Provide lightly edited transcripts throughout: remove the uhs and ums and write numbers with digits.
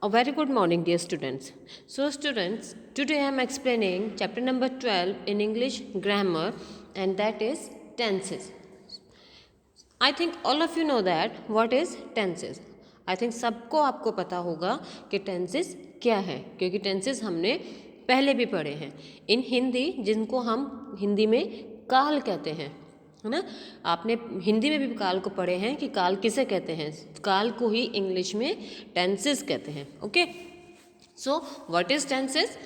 A very good morning, dear students. So, students, today I am explaining chapter number 12 in English grammar, and that is tenses. I think all of you know that what is tenses. I think सबको आपको पता होगा कि tenses क्या है, क्योंकि tenses हमने पहले भी पढ़े हैं इन हिंदी, जिनको हम हिंदी में काल कहते हैं, है ना। आपने हिंदी में भी काल को पढ़े हैं कि काल किसे कहते हैं, काल को ही इंग्लिश में टेंसेस कहते हैं। Okay, so what is tenses?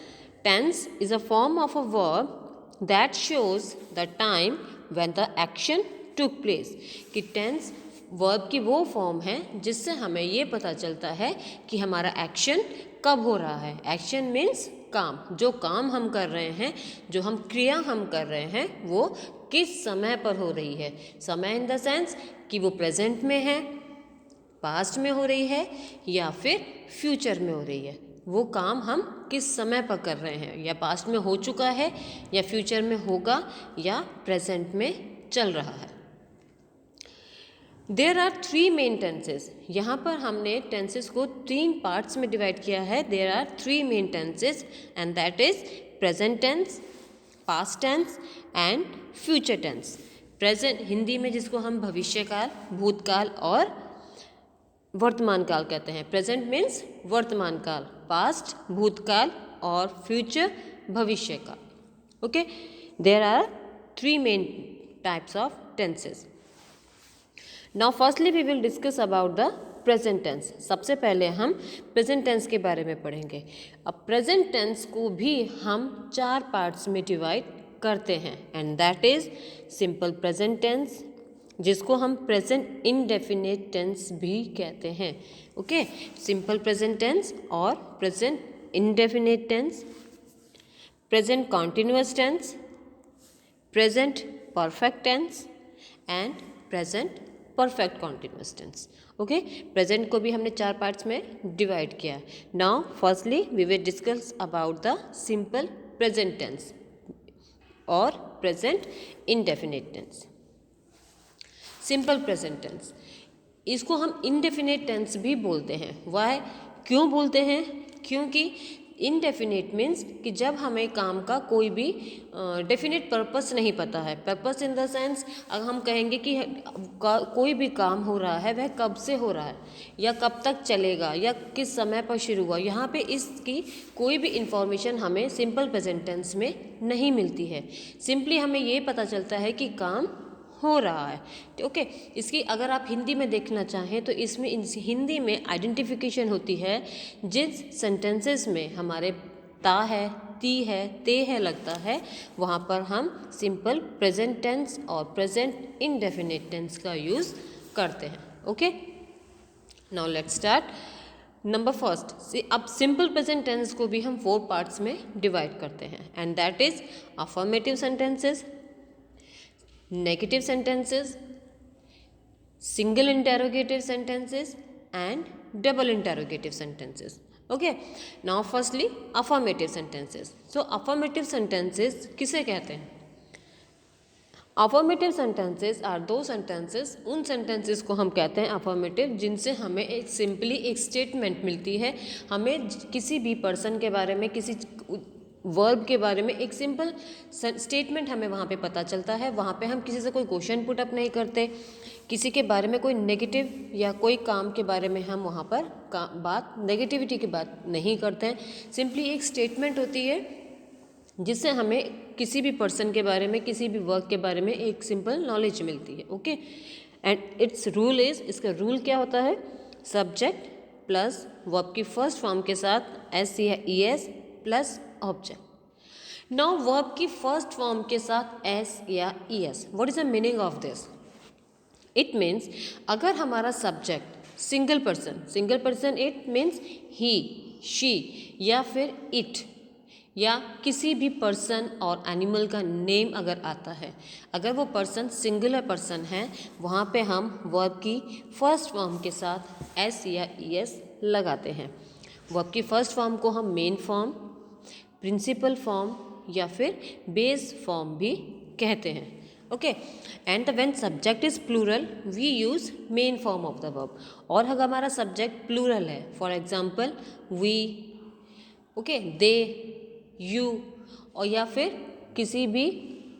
Tense is a form of a verb that shows the time when the action took place. कि टेंस वर्ब की वो फॉर्म है जिससे हमें ये पता चलता है कि हमारा एक्शन कब हो रहा है। एक्शन मीन्स काम, जो काम हम कर रहे हैं, जो हम क्रिया हम कर रहे हैं, वो किस समय पर हो रही है। समय इन द सेंस कि वो प्रेजेंट में है, पास्ट में हो रही है या फिर फ्यूचर में हो रही है। वो काम हम किस समय पर कर रहे हैं, या पास्ट में हो चुका है या फ्यूचर में होगा या प्रेजेंट में चल रहा है। There are 3 main tenses. यहाँ पर हमने टेंसेस को 3 पार्ट्स में डिवाइड किया है। There are 3 main tenses and that is present tense, past tense and future tense. Present Hindi में जिसको हम भविष्यकाल, भूतकाल और वर्तमान काल कहते हैं। प्रेजेंट मीन्स वर्तमान काल, पास्ट भूतकाल और फ्यूचर भविष्य काल। Okay, there are 3 main types of tenses. Now firstly we will discuss about the present tense. सबसे पहले हम प्रेजेंट टेंस के बारे में पढ़ेंगे। अब प्रेजेंट टेंस को भी हम 4 पार्ट्स में डिवाइड करते हैं and that is simple present tense, जिसको हम प्रेजेंट इंडेफिनिट टेंस भी कहते हैं। ओके, सिंपल प्रेजेंट टेंस और present indefinite tense, present continuous tense, present perfect tense and present perfect continuous tense. Okay, present को भी हमने 4 पार्ट्स में डिवाइड किया। Now firstly we will discuss about the simple present tense और present indefinite tense. Simple present tense, इसको हम indefinite tense भी बोलते हैं। वाई, क्यों बोलते हैं? क्योंकि इनडेफिनिट मीन्स कि जब हमें काम का कोई भी डेफिनेट पर्पस नहीं पता है। पर्पस इन द सेंस, अगर हम कहेंगे कि कोई भी काम हो रहा है वह कब से हो रहा है या कब तक चलेगा या किस समय पर शुरू हुआ, यहाँ पे इसकी कोई भी इंफॉर्मेशन हमें सिंपल प्रेजेंट टेंस में नहीं मिलती है। सिंपली हमें ये पता चलता है कि काम हो रहा है। ओके, इसकी अगर आप हिंदी में देखना चाहें तो इसमें हिंदी में आइडेंटिफिकेशन होती है जिस सेंटेंसेस में हमारे ता है, ती है, ते है लगता है, वहाँ पर हम सिंपल प्रेजेंट टेंस और प्रेजेंट इंडेफिनिट टेंस का यूज़ करते हैं। Okay, now let's start. Number first, अब सिंपल प्रेजेंट टेंस को भी हम 4 पार्ट्स में डिवाइड करते हैं and that is affirmative sentences, negative sentences, single interrogative sentences and double interrogative sentences. Okay, now firstly affirmative sentences. So affirmative sentences किसे कहते हैं? affirmative sentences are those sentences, उन sentences को हम कहते हैं affirmative, जिनसे हमें एक सिंपली एक स्टेटमेंट मिलती है। हमें किसी भी पर्सन के बारे में, किसी वर्ब के बारे में एक सिंपल स्टेटमेंट हमें वहाँ पे पता चलता है। वहाँ पे हम किसी से कोई क्वेश्चन पुट अप नहीं करते, किसी के बारे में कोई नेगेटिव या कोई काम के बारे में हम वहाँ पर बात नेगेटिविटी की बात नहीं करते हैं। सिंपली एक स्टेटमेंट होती है जिससे हमें किसी भी पर्सन के बारे में, किसी भी वर्क के बारे में एक सिंपल नॉलेज मिलती है। Okay, and its rule is, इसका रूल क्या होता है? सब्जेक्ट प्लस वर्ब की फर्स्ट फॉर्म के साथ एस या E S plus object. Now verb की फर्स्ट फॉर्म के साथ एस या E S, what is the meaning of this? It means अगर हमारा subject single person it means he, she या फिर इट या किसी भी पर्सन और एनिमल का नेम अगर आता है, अगर वो पर्सन सिंगुलर पर्सन है, वहाँ पे हम वर्ब की फर्स्ट फॉर्म के साथ एस या ई एस लगाते हैं। वर्ब की फर्स्ट फॉर्म को हम मेन फॉर्म, प्रिंसिपल फॉर्म या फिर बेस फॉर्म भी कहते हैं। Okay. And when subject is plural we use main form of the verb. और अगर हमारा सब्जेक्ट प्लूरल है, for example we, okay, they, you, और या फिर किसी भी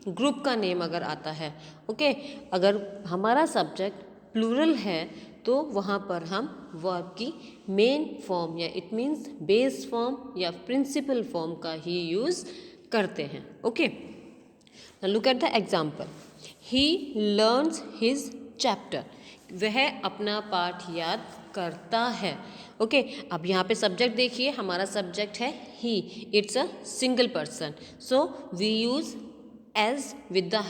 ग्रुप का नेम अगर आता है, ओके, अगर हमारा सब्जेक्ट प्लूरल है तो वहाँ पर हम वर्ब की मेन फॉर्म या इट मीन्स बेस फॉर्म या प्रिंसिपल फॉर्म का ही यूज़ करते हैं। Okay, look at the example. He learns his chapter, वह अपना पाठ याद करता है। ओके, अब यहाँ पे सब्जेक्ट देखिए, हमारा सब्जेक्ट है ही, it's a single person, so we use es with the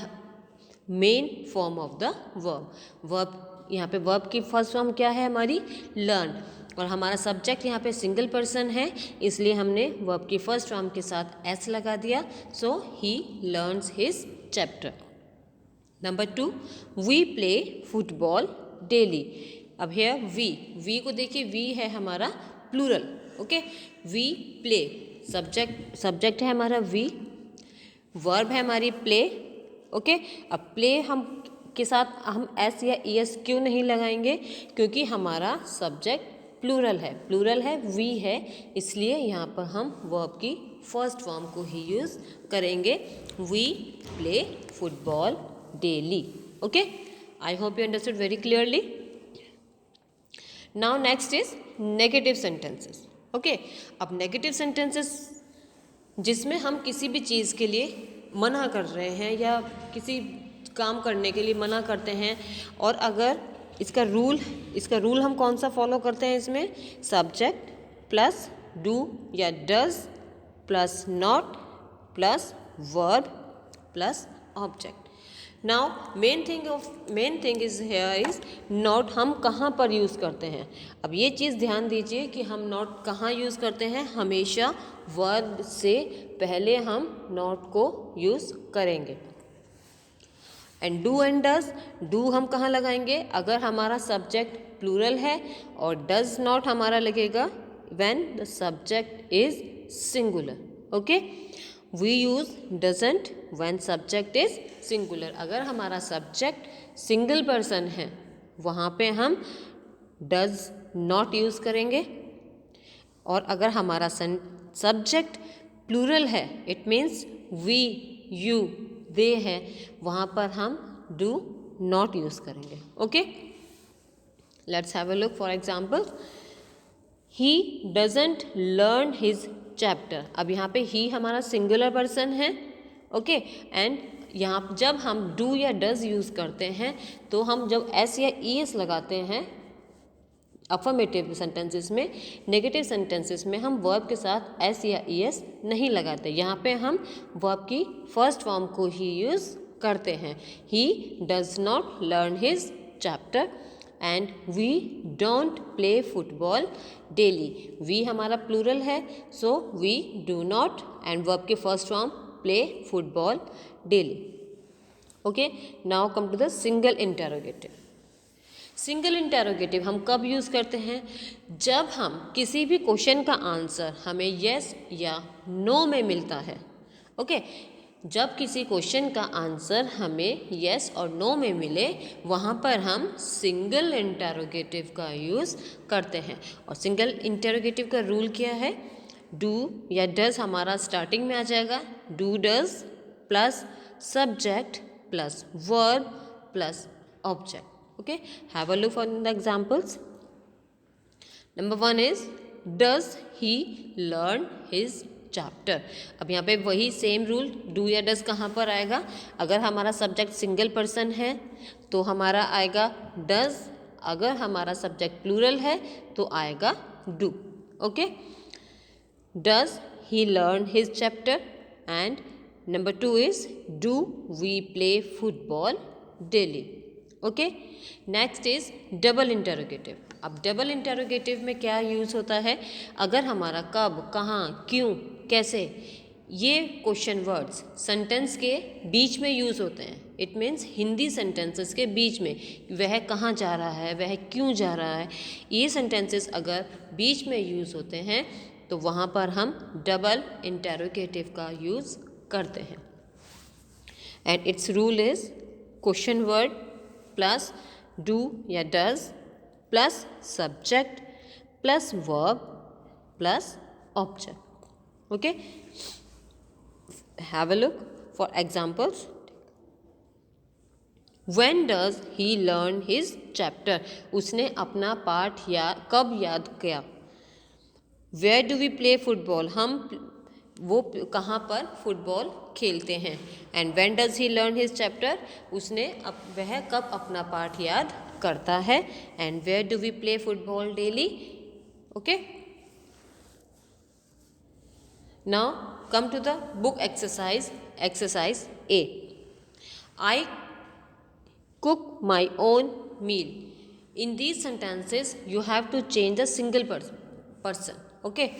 main form of the verb. Verb, यहाँ पे वर्ब की फर्स्ट फॉर्म क्या है हमारी, लर्न, और हमारा सब्जेक्ट यहाँ पे सिंगल पर्सन है, इसलिए हमने वर्ब की फर्स्ट फॉर्म के साथ एस लगा दिया, so he learns his chapter. Number 2, we play football daily. अब है वी को देखिए, वी है हमारा plural, okay, we play, subject है हमारा वी, वर्ब है हमारी प्ले, ओके। अब प्ले हम के साथ हम एस या ई एस क्यों नहीं लगाएंगे, क्योंकि हमारा सब्जेक्ट प्लूरल है, वी है, इसलिए यहाँ पर हम वर्ब की फर्स्ट फॉर्म को ही यूज़ करेंगे, we play football daily. Okay, I hope you understood very clearly. Now next is negative sentences. Okay, अब नेगेटिव सेंटेंसेस जिसमें हम किसी भी चीज़ के लिए मना कर रहे हैं या किसी काम करने के लिए मना करते हैं, और अगर इसका रूल हम कौन सा फॉलो करते हैं, इसमें सब्जेक्ट प्लस डू या does plus not plus verb plus object. Now main thing is here is not, हम कहाँ पर यूज़ करते हैं। अब ये चीज़ ध्यान दीजिए कि हम नॉट कहाँ यूज़ करते हैं, हमेशा वर्ब से पहले हम नॉट को यूज़ करेंगे। And do and does, do हम कहाँ लगाएंगे, अगर हमारा सब्जेक्ट प्लूरल है, और डज नॉट हमारा लगेगा when the subject is singular. Okay, we use doesn't when subject is singular. अगर हमारा सब्जेक्ट सिंगल पर्सन है वहाँ पे हम डज नॉट यूज़ करेंगे, और अगर हमारा सब्जेक्ट प्लूरल है, इट मीन्स वी, यू, दे है, वहाँ पर हम डू नॉट यूज़ करेंगे। Okay, let's have a look for example. He doesn't learn his chapter. अब यहाँ पे ही हमारा सिंगुलर पर्सन है, ओके, एंड यहाँ जब हम डू या डज यूज़ करते हैं तो हम जब एस या ई एस लगाते हैं अफर्मेटिव सेंटेंसेस में, नेगेटिव सेंटेंसेस में हम वर्ब के साथ एस या ई एस नहीं लगाते, यहाँ पे हम वर्ब की फर्स्ट फॉर्म को ही यूज़ करते हैं। He does not learn his chapter and we don't play football daily. We हमारा प्लूरल है, so we do not and verb की first form play football daily. Okay, now come to the single interrogative. Single interrogative हम कब use करते हैं, जब हम किसी भी क्वेश्चन का आंसर हमें यस या नो में मिलता है। ओके, जब किसी क्वेश्चन का आंसर हमें यस और नो में मिले, वहाँ पर हम सिंगल इंटेरोगेटिव का यूज़ करते हैं। और सिंगल इंटेरोगेटिव का रूल क्या है, डू या डज हमारा स्टार्टिंग में आ जाएगा, do does plus subject plus verb plus object. Okay, have a look on the examples. Number 1 is, does he learn his chapter? अब यहाँ पे वही सेम रूल, डू या डज कहाँ पर आएगा, अगर हमारा सब्जेक्ट सिंगल पर्सन है तो हमारा आएगा डज, अगर हमारा सब्जेक्ट प्लूरल है तो आएगा do. Okay, does he learn his chapter, and number 2 is, do we play football daily? Okay, next is double interrogative. अब डबल इंटेरोगेटिव में क्या यूज़ होता है, अगर हमारा कब, कहाँ, क्यों, कैसे, ये क्वेश्चन वर्ड्स सेंटेंस के बीच में यूज़ होते हैं, इट मीन्स हिंदी सेंटेंसेस के बीच में, वह कहाँ जा रहा है, वह क्यों जा रहा है, ये सेंटेंसेस अगर बीच में यूज़ होते हैं तो वहाँ पर हम डबल इंटेरोगेटिव का यूज़ करते हैं। And its rule is, question word plus do या does plus subject plus verb plus object. Okay, have a look for examples. When does he learn his chapter? उसने अपना पाठ कब याद किया. Where do we play football? हम वो कहाँ पर फुटबॉल खेलते हैं. And when does he learn his chapter? वह कब अपना पाठ याद करता है. And where do we play football daily? Okay. Now come to the book exercise. Exercise A. I cook my own meal. In these sentences you have to change the single person. Okay.